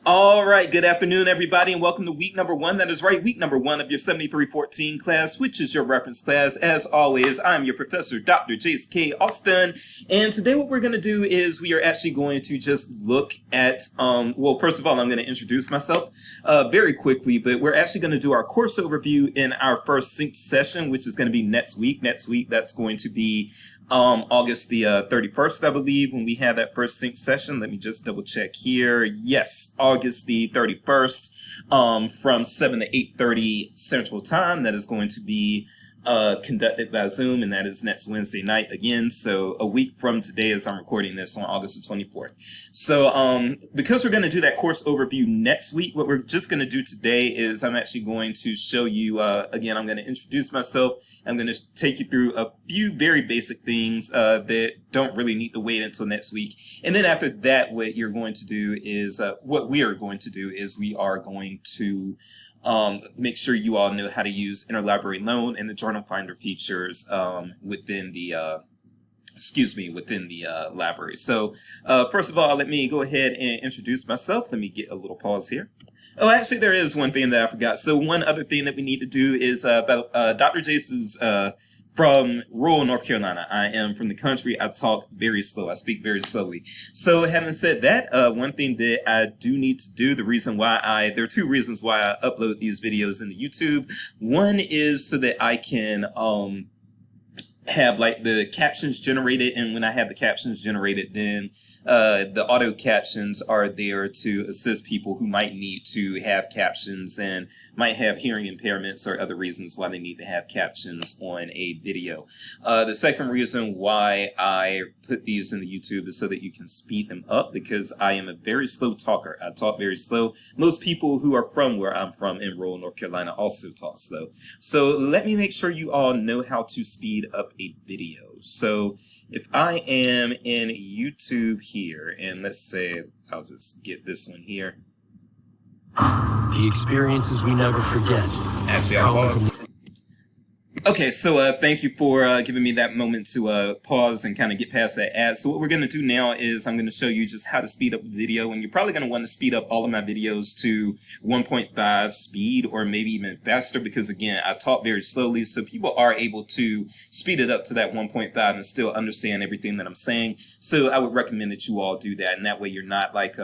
All right, good afternoon, everybody, and welcome to week number one. That is right, week number one of your 7314 class, which is your reference class. As always, I'm your professor, Dr. Jace K. Austin, and today what we're going to do is we are actually going to just look at, well, first of all, I'm going to introduce myself very quickly, but we're actually going to do our course overview in our first synced session, which is going to be next week. Next week, that's going to be August the 31st, I believe, when we have that first sync session. Let me just double check here. Yes, August the 31st, from 7 to 8:30 Central Time. That is going to be conducted by Zoom, and that is next Wednesday night again. So a week from today, as I'm recording this on August the 24th. So because we're going to do that course overview next week, what we're just going to do today is I'm actually going to show you, again, I'm going to introduce myself. I'm going to take you through a few very basic things that don't really need to wait until next week. And then after that, what you're going to do is, what we are going to do is we are going to make sure you all know how to use interlibrary loan and the journal finder features within the library. So first of all, let me go ahead and introduce myself. Let me get a little pause here. Oh, actually, there is one thing that I forgot. So one other thing that we need to do is about Dr. Jace's from rural North Carolina. I am from the country. I talk very slow. I speak very slowly. So having said that, one thing that I do need to do, there are two reasons why I upload these videos in the YouTube. One is so that I can have like the captions generated, and when I have the captions generated, then the auto captions are there to assist people who might need to have captions and might have hearing impairments or other reasons why they need to have captions on a video. The second reason why I put these in the YouTube is so that you can speed them up, because I am a very slow talker. I talk very slow. Most people who are from where I'm from in rural North Carolina also talk slow. So let me make sure you all know how to speed up a video. So if I am in YouTube here, and let's say I'll just get this one here. The experiences we never forget. Actually, I'll pause. Okay, so thank you for giving me that moment to pause and kind of get past that ad. So what we're going to do now is I'm going to show you just how to speed up the video, and you're probably going to want to speed up all of my videos to 1.5 speed or maybe even faster, because again, I talk very slowly, so people are able to speed it up to that 1.5 and still understand everything that I'm saying. So I would recommend that you all do that, and that way you're not like,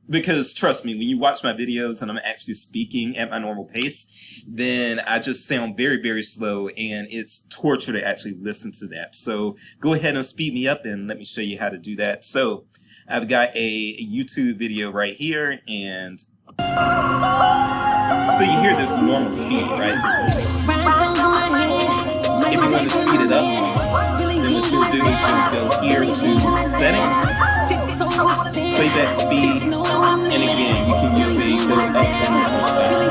because trust me, when you watch my videos and I'm actually speaking at my normal pace, then I just sound very, very slow, and it's torture to actually listen to that. So go ahead and speed me up and let me show you how to do that. So I've got a YouTube video right here, and so you hear this normal speed, right? If you want to speed it up, then what you'll do is you'll go here to settings, playback speed, and again, you can usually go up to 1.5.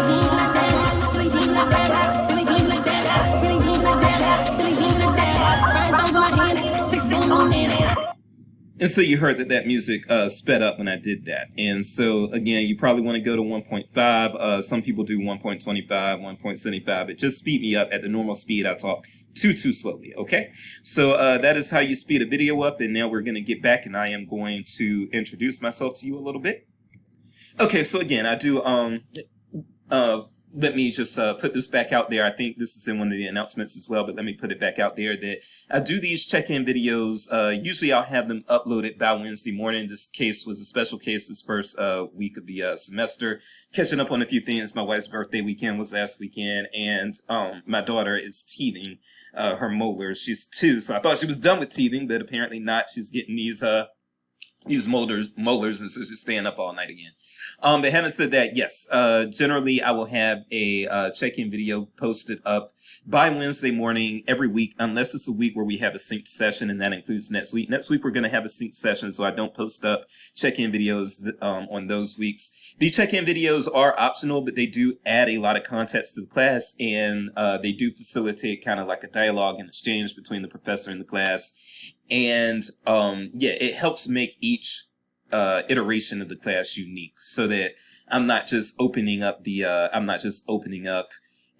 And so you heard that music sped up when I did that. And so, again, you probably want to go to 1.5. Some people do 1.25, 1.75. But just speed me up at the normal speed I talk too slowly, okay? So that is how you speed a video up. And now we're going to get back, and I am going to introduce myself to you a little bit. Okay, so again, I do... let me just put this back out there. I think this is in one of the announcements as well, but let me put it back out there that I do these check-in videos. Usually I'll have them uploaded by Wednesday morning. This case was a special case this first week of the semester. Catching up on a few things. My wife's birthday weekend was last weekend, and my daughter is teething her molars. She's 2, so I thought she was done with teething, but apparently not. She's getting these molars, and so she's staying up all night again. But having said that, yes, generally I will have a check-in video posted up by Wednesday morning every week, unless it's a week where we have a synced session, and that includes next week. Next week we're going to have a synced session, so I don't post up check-in videos on those weeks. The check-in videos are optional, but they do add a lot of context to the class, and they do facilitate kind of like a dialogue and exchange between the professor and the class. And yeah, it helps make each iteration of the class unique, so that I'm not just opening up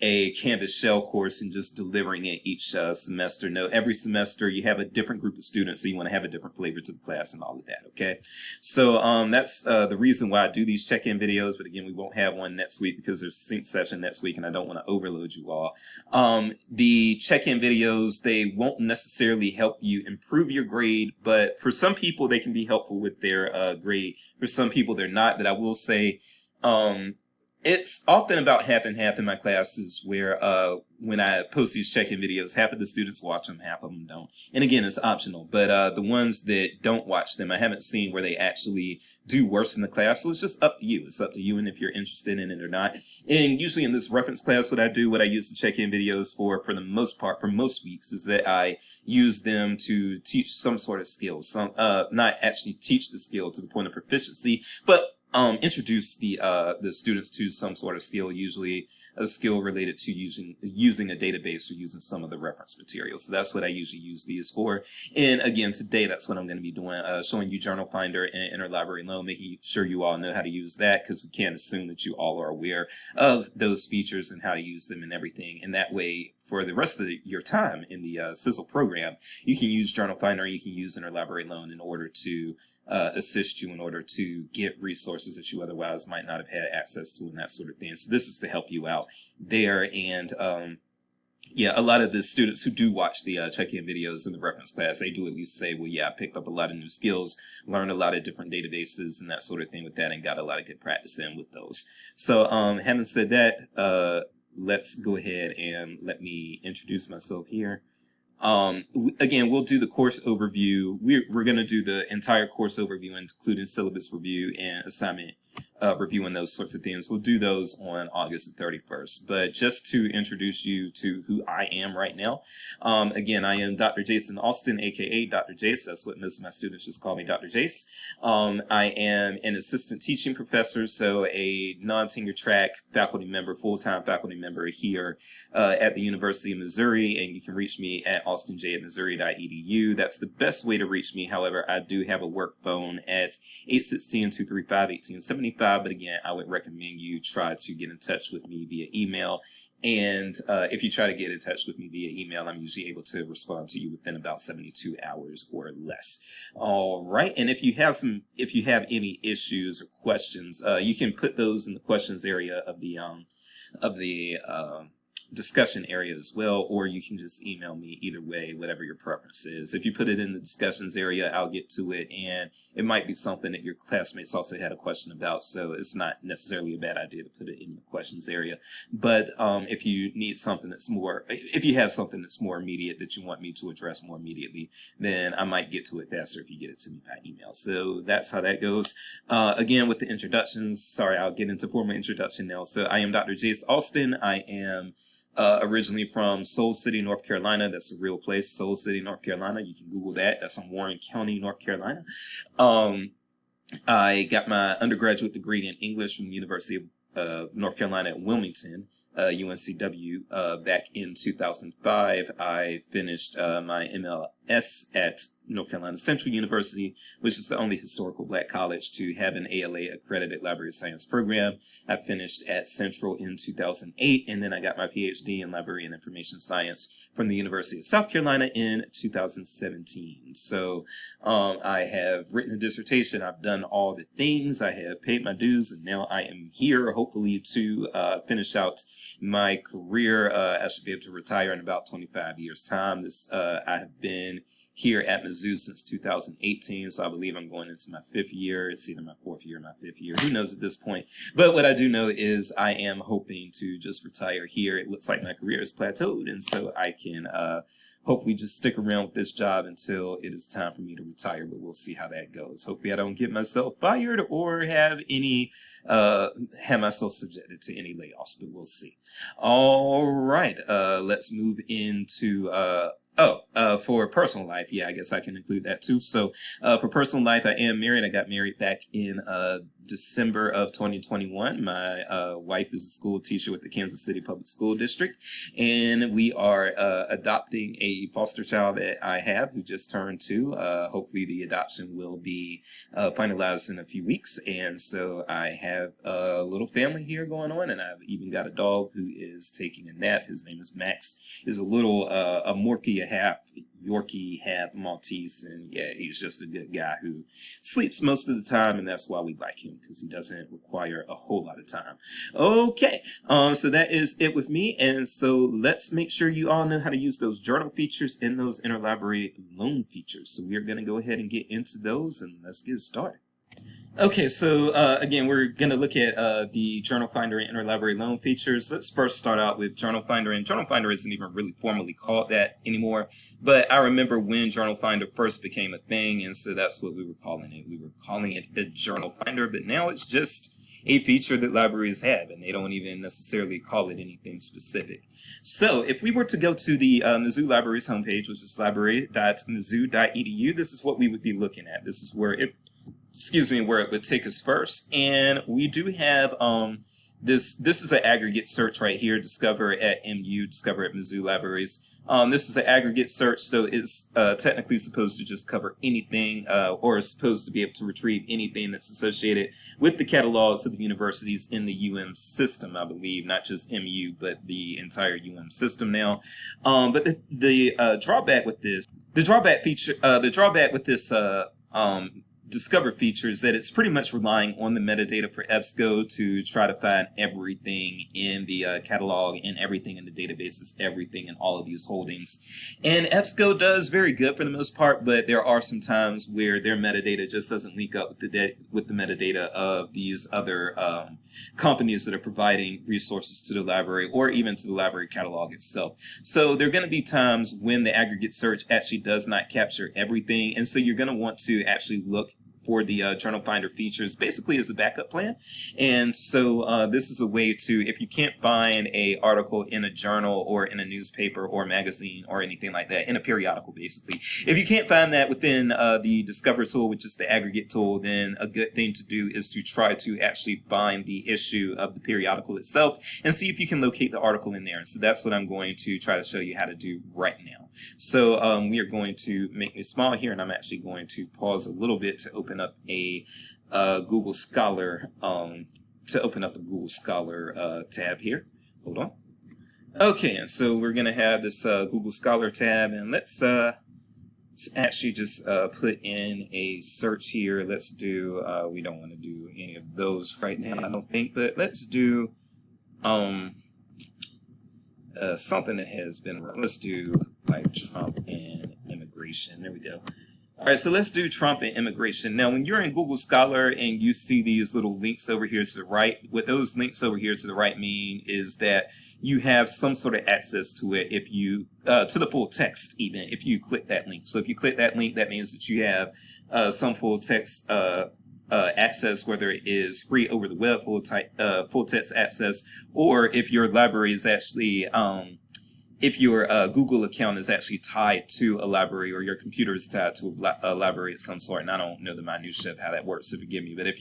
a Canvas shell course and just delivering it each semester. No, every semester you have a different group of students, so you want to have a different flavor to the class and all of that, okay? So that's the reason why I do these check-in videos, but again, we won't have one next week because there's a sync session next week and I don't want to overload you all. The check-in videos, they won't necessarily help you improve your grade, but for some people, they can be helpful with their grade. For some people, they're not, but I will say, it's often about half and half in my classes where when I post these check-in videos, half of the students watch them, half of them don't. And again, it's optional, but the ones that don't watch them, I haven't seen where they actually do worse in the class. So it's just up to you. It's up to you and if you're interested in it or not. And usually in this reference class, what I use the check-in videos for the most part, for most weeks, is that I use them to teach some sort of skill. Not actually teach the skill to the point of proficiency, but introduce the students to some sort of skill, usually a skill related to using a database or using some of the reference material. So that's what I usually use these for. And again, today that's what I'm going to be doing, showing you Journal Finder and Interlibrary Loan, making sure you all know how to use that, because we can't assume that you all are aware of those features and how to use them and everything. And that way, for the rest of your time in the CISL program, you can use Journal Finder, you can use Interlibrary Loan in order to assist you in order to get resources that you otherwise might not have had access to and that sort of thing. So this is to help you out there. And yeah, a lot of the students who do watch the check-in videos in the reference class, they do at least say, well, yeah, I picked up a lot of new skills, learned a lot of different databases and that sort of thing with that, and got a lot of good practice in with those. So having said that, let's go ahead and let me introduce myself here. Again, we'll do the course overview. We're going to do the entire course overview, including syllabus review and assignment review and those sorts of things. We'll do those on August the 31st. But just to introduce you to who I am right now, again, I am Dr. Jason Austin, aka Dr. Jace. That's what most of my students just call me, Dr. Jace. I am an assistant teaching professor, so a non-tenure track faculty member, full-time faculty member here at the University of Missouri, and you can reach me at austinj@missouri.edu. That's the best way to reach me. However, I do have a work phone at 816-235-1875. But again, I would recommend you try to get in touch with me via email. And if you try to get in touch with me via email, I'm usually able to respond to you within about 72 hours or less. All right. And if you have any issues or questions, you can put those in the questions area of the discussion area as well, or you can just email me. Either way, whatever your preference is. If you put it in the discussions area, I'll get to it, and it might be something that your classmates also had a question about, so it's not necessarily a bad idea to put it in the questions area. But if you have something that's more immediate that you want me to address more immediately, then I might get to it faster if you get it to me by email. So that's how that goes. Again, with the introductions, sorry, I'll get into formal introduction now. So I am Dr. Jace Austin. I am originally from Soul City, North Carolina. That's a real place, Soul City, North Carolina. You can Google that. That's in Warren County, North Carolina. I got my undergraduate degree in English from the University of North Carolina at Wilmington, UNCW, back in 2005. I finished my MLS at North Carolina Central University, which is the only historical black college to have an ALA accredited library of science program. I finished at Central in 2008, and then I got my PhD in library and information science from the University of South Carolina in 2017. So I have written a dissertation. I've done all the things. I have paid my dues, and now I am here, hopefully, to finish out my career. I should be able to retire in about 25 years' time. I have been here at Mizzou since 2018, so I believe I'm going into my 5th year. It's either my 4th year or my 5th year. Who knows at this point? But what I do know is I am hoping to just retire here. It looks like my career is plateaued, and so I can hopefully just stick around with this job until it is time for me to retire, but we'll see how that goes. Hopefully I don't get myself fired or have myself subjected to any layoffs, but we'll see. All right, let's move into for personal life, yeah, I guess I can include that too. So for personal life, I am married. I got married back in December of 2021. My wife is a school teacher with the Kansas City Public School District, and we are adopting a foster child that I have who just turned 2. Hopefully the adoption will be finalized in a few weeks, and so I have a little family here going on, and I've even got a dog who is taking a nap. His name is Max. He's a little a Morkie, a half Yorkie, half Maltese, and yeah, he's just a good guy who sleeps most of the time, and that's why we like him, because he doesn't require a whole lot of time. Okay, so that is it with me, and so let's make sure you all know how to use those journal features and those interlibrary loan features. So we're going to go ahead and get into those, and let's get started. Okay, so again, we're going to look at the Journal Finder and Interlibrary Loan features. Let's first start out with Journal Finder, and Journal Finder isn't even really formally called that anymore, but I remember when Journal Finder first became a thing, and so that's what we were calling it. We were calling it a Journal Finder, but now it's just a feature that libraries have, and they don't even necessarily call it anything specific. So if we were to go to the Mizzou Libraries homepage, which is library.mizzou.edu, this is what we would be looking at. This is where it where it would take us first. And we do have this is an aggregate search right here, Discover at MU, Discover at Mizzou Libraries. This is an aggregate search, so it's technically supposed to just cover anything, or is supposed to be able to retrieve anything that's associated with the catalogs of the universities in the UM system, I believe, not just MU, but the entire UM system now. But the drawback with this, the drawback with this Discover feature is that it's pretty much relying on the metadata for EBSCO to try to find everything in the catalog and everything in the databases, everything in all of these holdings. And EBSCO does very good for the most part, but there are some times where their metadata just doesn't link up with the metadata of these other companies that are providing resources to the library or even to the library catalog itself. So there are going to be times when the aggregate search actually does not capture everything, and so you're going to want to actually look for the Journal Finder features basically as a backup plan. And so this is a way to, if you can't find a article in a journal or in a newspaper or magazine or anything like that, in a periodical basically, if you can't find that within the Discover tool, which is the aggregate tool, then a good thing to do is to try to actually find the issue of the periodical itself and see if you can locate the article in there. And so that's what I'm going to try to show you how to do right now. So we are going to make me small here, and I'm actually going to pause a little bit to open up a Google Scholar tab here. Hold on. Okay, and so we're going to have this Google Scholar tab, and let's actually just put in a search here. Let's do, we don't want to do any of those right now, I don't think, but let's do something that has been, let's do like Trump and immigration. There we go. All right, so let's do Trump and immigration. Now, when you're in Google Scholar and you see these little links over here to the right, what those links over here to the right mean is that you have some sort of access to it if you, to the full text even, if you click that link. So if you click that link, that means that you have some full text access, whether it is free over the web, full text access, or if your library is actually, if your Google account is actually tied to a library, or your computer is tied to a library of some sort. And I don't know the minutiae of how that works, so forgive me. But if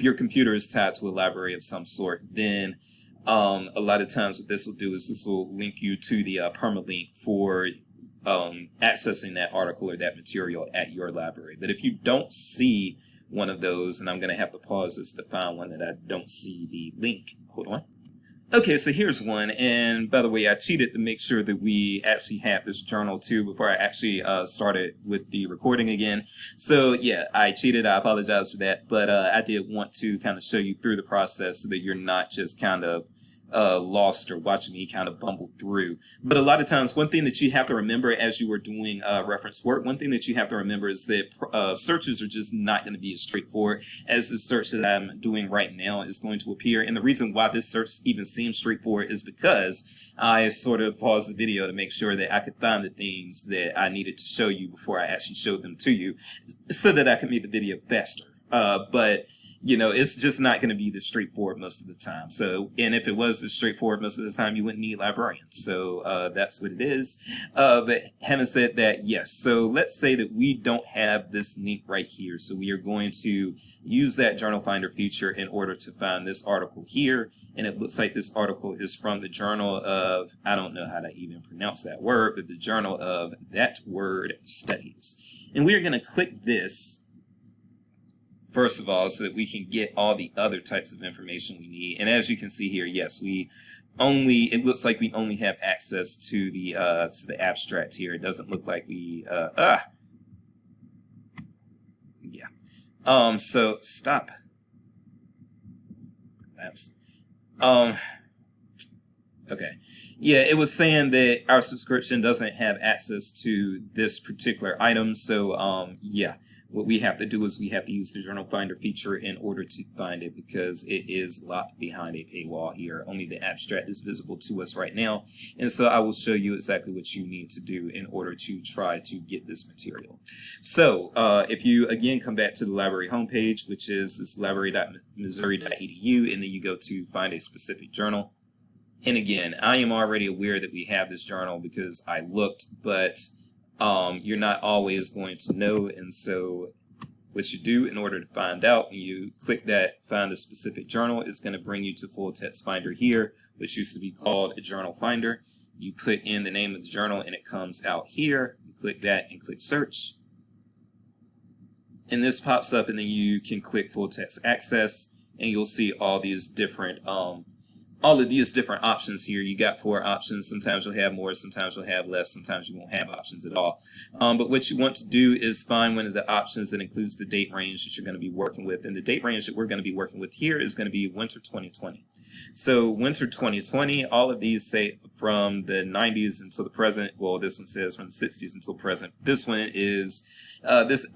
your computer is tied to a library of some sort, then a lot of times what this will do is this will link you to the permalink for accessing that article or that material at your library. But if you don't see one of those, and I'm going to have to pause this to find one that I don't see the link. Hold on. Okay, so here's one, and by the way, I cheated to make sure that we actually had this journal too before I actually started with the recording again. So yeah, I cheated, I apologize for that, but I did want to kind of show you through the process so that you're not just kind of lost or watching me kind of bumble through. But a lot of times, one thing that you have to remember as you are doing reference work, one thing that you have to remember is that searches are just not going to be as straightforward as the search that I'm doing right now is going to appear. And the reason why this search even seems straightforward is because I sort of paused the video to make sure that I could find the things that I needed to show you before I actually showed them to you so that I could make the video faster. But it's just not going to be this straightforward most of the time. So, and if it was this straightforward most of the time, you wouldn't need librarians. So that's what it is. But having said that, yes. So let's say that we don't have this link right here. So we are going to use that Journal Finder feature in order to find this article here. And it looks like this article is from the Journal of, I don't know how to even pronounce that word, but the Journal of That Word Studies. And we are going to click this first of all, so that we can get all the other types of information we need. And as you can see here, yes, it looks like we only have access to the abstract here. It doesn't look like so stop. Okay. Yeah, it was saying that our subscription doesn't have access to this particular item. So, yeah. What we have to do is we have to use the Journal Finder feature in order to find it, because it is locked behind a paywall here. Only the abstract is visible to us right now. And so I will show you exactly what you need to do in order to try to get this material. So if you, again, come back to the library homepage, which is this library.missouri.edu, and then you go to find a specific journal. And again, I am already aware that we have this journal because I looked, but you're not always going to know. And so what you do in order to find out, when you click that find a specific journal, it's going to bring you to Full Text Finder here, which used to be called a Journal Finder. You put in the name of the journal and it comes out here. You click that and click search. And this pops up, and then you can click Full Text Access, and you'll see all these different all of these different options here. You got 4 options. Sometimes you'll have more, sometimes you'll have less, sometimes you won't have options at all. But what you want to do is find one of the options that includes the date range that you're going to be working with. And the date range that we're going to be working with here is going to be winter 2020. So winter 2020, all of these say from the 90s until the present. Well, this one says from the 60s until present. This one is this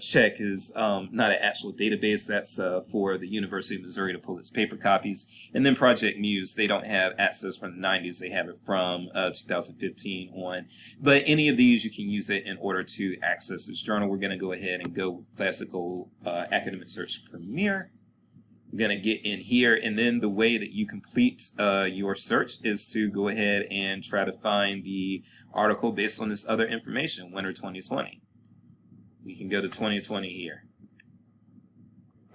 check is not an actual database. That's for the University of Missouri to pull its paper copies. And then Project Muse, they don't have access from the 90s. They have it from 2015 on. But any of these, you can use it in order to access this journal. We're going to go ahead and go with Classical Academic Search Premier. We're going to get in here, and then the way that you complete your search is to go ahead and try to find the article based on this other information, winter 2020. We can go to 2020 here.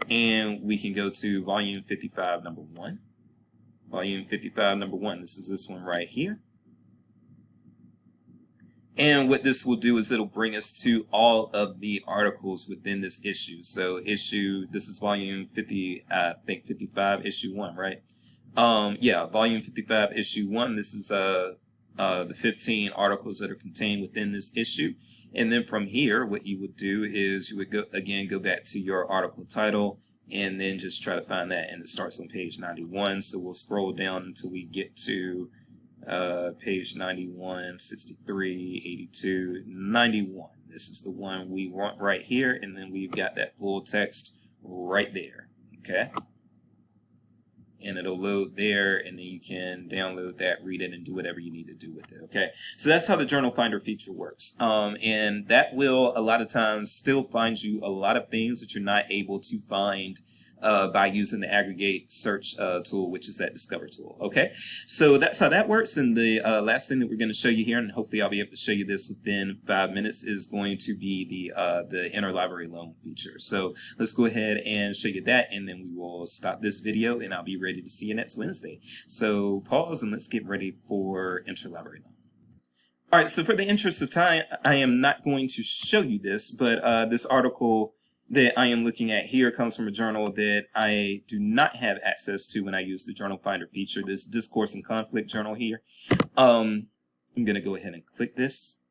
And we can go to volume 55, number 1. Volume 55, number 1. This is this one right here. And what this will do is it'll bring us to all of the articles within this issue. So this is volume 50, I think 55, issue 1, right? Yeah, volume 55, issue 1. This is the 15 articles that are contained within this issue. And then from here, what you would do is you would go back to your article title and then just try to find that. And it starts on page 91. So we'll scroll down until we get to page 91, 63, 82, 91. This is the one we want right here. And then we've got that full text right there. Okay. And it'll load there, and then you can download that, read it, and do whatever you need to do with it, okay? So that's how the Journal Finder feature works. And that will, a lot of times, still find you a lot of things that you're not able to find by using the aggregate search tool, which is that Discover tool, okay? So that's how that works. And the last thing that we're going to show you here, and hopefully I'll be able to show you this within 5 minutes, is going to be the interlibrary loan feature. So let's go ahead and show you that, and then we will stop this video, and I'll be ready to see you next Wednesday. So pause, and let's get ready for interlibrary loan. All right, so for the interest of time, I am not going to show you this, but this article that I am looking at here comes from a journal that I do not have access to when I use the Journal Finder feature, this Discourse and Conflict journal here. I'm going to go ahead and click this.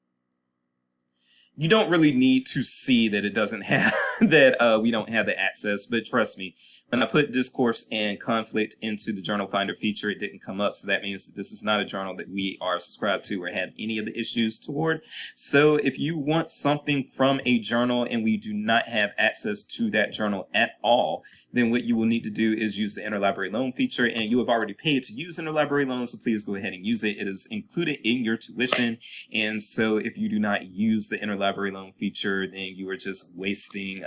You don't really need to see that it doesn't have, that we don't have the access, but trust me, when I put Discourse and Conflict into the Journal Finder feature, it didn't come up. So that means that this is not a journal that we are subscribed to or have any of the issues toward. So if you want something from a journal and we do not have access to that journal at all, then what you will need to do is use the interlibrary loan feature, and you have already paid to use interlibrary loan, so please go ahead and use it. It is included in your tuition, and so if you do not use the interlibrary loan feature, then you are just wasting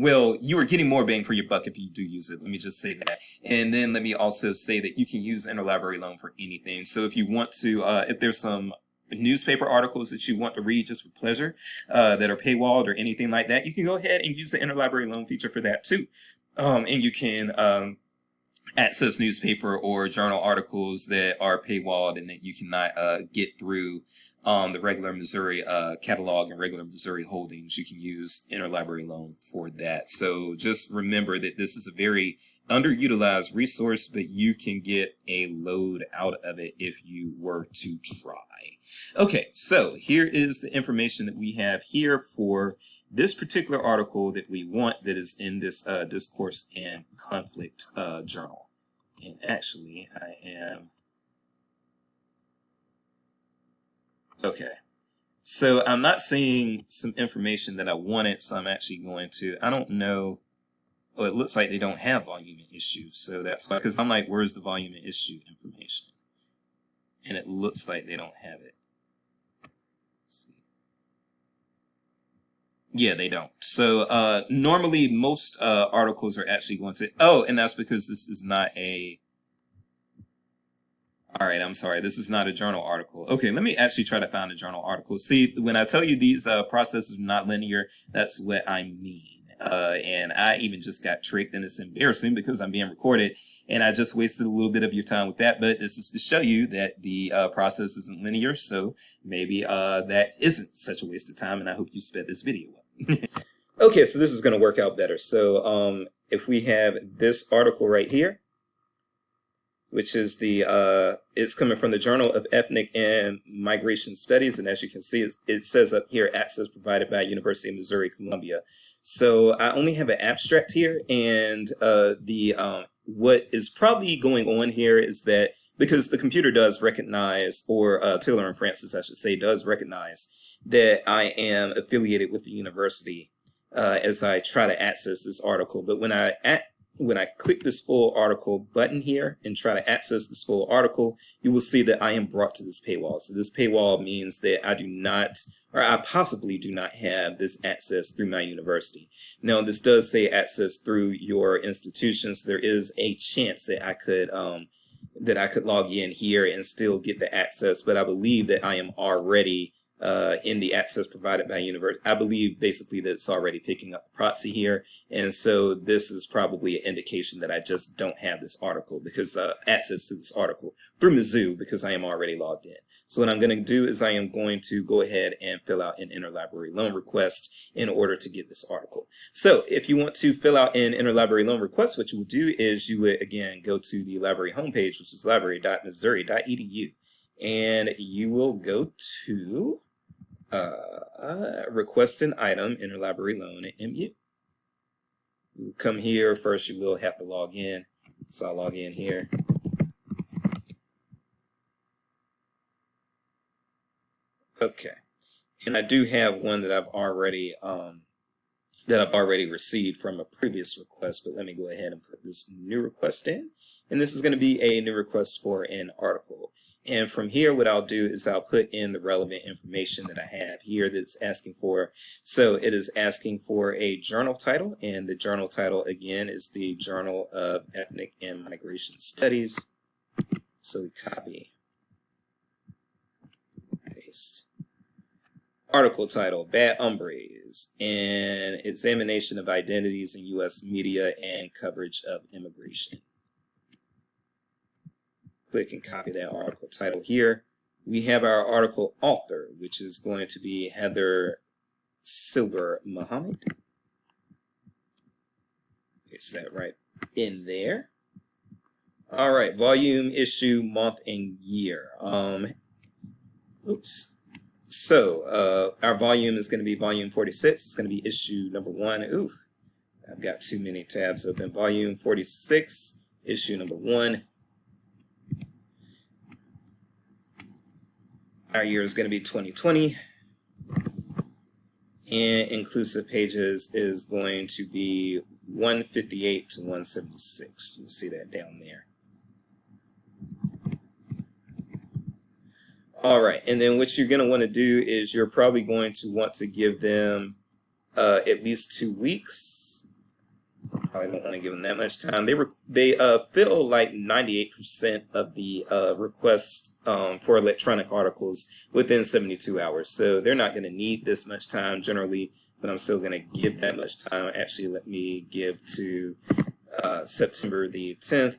Well, you are getting more bang for your buck if you do use it. Let me just say that. And then let me also say that you can use interlibrary loan for anything. So if you want to, if there's some newspaper articles that you want to read just for pleasure, that are paywalled or anything like that, you can go ahead and use the interlibrary loan feature for that too. And you can access newspaper or journal articles that are paywalled and that you cannot get through the regular Missouri catalog and regular Missouri holdings. You can use interlibrary loan for that. So just remember that this is a very underutilized resource, but you can get a load out of it if you were to try. Okay, so here is the information that we have here for this particular article that we want that is in this discourse and conflict journal. And actually, I am... Okay, so I'm not seeing some information that I wanted, so I'm actually going to, I don't know, oh, it looks like they don't have volume and issue, so that's why, because I'm like, where's the volume and issue information? And it looks like they don't have it. Let's see. Yeah, they don't. So normally most articles are actually going to, oh, and that's because this is not a, all right, I'm sorry. This is not a journal article. Okay, let me actually try to find a journal article. See, when I tell you these processes are not linear, that's what I mean. And I even just got tricked, and it's embarrassing because I'm being recorded, and I just wasted a little bit of your time with that. But this is to show you that the process isn't linear, so maybe that isn't such a waste of time, and I hope you sped this video up. Okay, so this is going to work out better. So if we have this article right here, which is the, it's coming from the Journal of Ethnic and Migration Studies. And as you can see, it says up here, access provided by University of Missouri, Columbia. So I only have an abstract here. And what is probably going on here is that because the computer does recognize, or Taylor and Francis, I should say, does recognize that I am affiliated with the university as I try to access this article. But when I click this full article button here and try to access this full article, you will see that I am brought to this paywall. So this paywall means that I do not, or I possibly do not have this access through my university. Now, this does say access through your institution, so there is a chance that I could log in here and still get the access, but I believe that I am already in the access provided by university. I believe basically that it's already picking up the proxy here, and so this is probably an indication that I just don't have this article because access to this article through Mizzou because I am already logged in. So what I'm going to do is I am going to go ahead and fill out an interlibrary loan request in order to get this article. So if you want to fill out an interlibrary loan request, what you would do is you would again go to the library homepage, which is library.missouri.edu, and you will go to request an item, interlibrary loan at MU. You come here. First, you will have to log in. So I'll log in here. Okay. And I do have one that I've already received from a previous request, but let me go ahead and put this new request in. And this is going to be a new request for an article. And from here, what I'll do is I'll put in the relevant information that I have here that it's asking for. So it is asking for a journal title, and the journal title again is the Journal of Ethnic and Migration Studies. So we copy, paste. Article title, Bad Hombres, and Examination of Identities in U.S. Media and Coverage of Immigration. Click and copy that article title here. We have our article author, which is going to be Heather Silber Muhammad. Paste that right in there. All right, volume, issue, month, and year. So our volume is going to be volume 46. It's going to be issue number 1. Ooh, I've got too many tabs open. Volume 46, issue number 1. Our year is going to be 2020, and inclusive pages is going to be 158 to 176. You'll see that down there. All right, and then what you're going to want to do is you're probably going to want to give them at least 2 weeks Probably don't want to give them that much time. They fill like 98% of the requests for electronic articles within 72 hours. So they're not going to need this much time generally, but I'm still going to give that much time. Actually, let me give to September the 10th.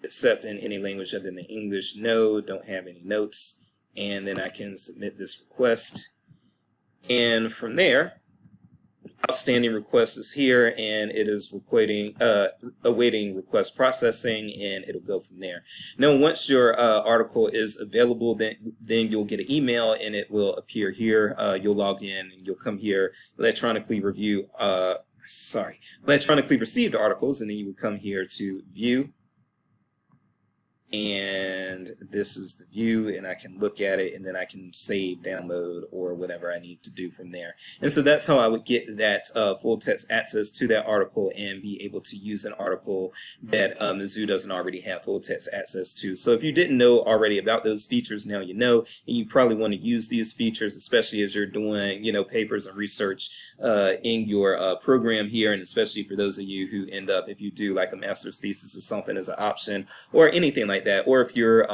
Except in any language other than English, no, don't have any notes. And then I can submit this request. And from there, outstanding request is here, and it is awaiting request processing, and it'll go from there. Now, once your article is available, then you'll get an email, and it will appear here. You'll log in, and you'll come here, electronically received articles, and then you would come here to view. And this is the view, and I can look at it, and then I can save, download, or whatever I need to do from there. And so that's how I would get that full text access to that article and be able to use an article that Mizzou doesn't already have full text access to. So if you didn't know already about those features, now you know, and you probably want to use these features, especially as you're doing, papers and research in your program here, and especially for those of you who end up, if you do like a master's thesis or something as an option, or anything like that, or if you're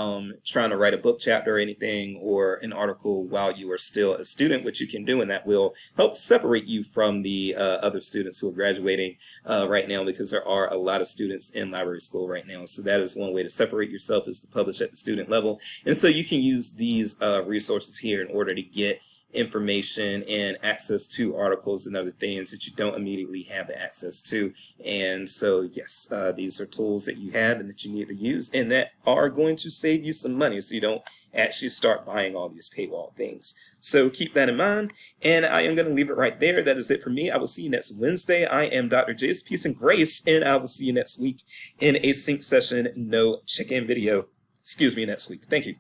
trying to write a book chapter or anything, or an article while you are still a student, which you can do, and that will help separate you from the other students who are graduating right now, because there are a lot of students in library school right now. So that is one way to separate yourself, is to publish at the student level. And so you can use these resources here in order to get information and access to articles and other things that you don't immediately have the access to. And so yes, these are tools that you have and that you need to use, and that are going to save you some money, so you don't actually start buying all these paywall things. So keep that in mind, and I am going to leave it right there. That is it for me. I will see you next Wednesday. I am Dr. Jace. Peace and grace, and I will see you next week in a sync session, no check-in video. Excuse me, next week. Thank you.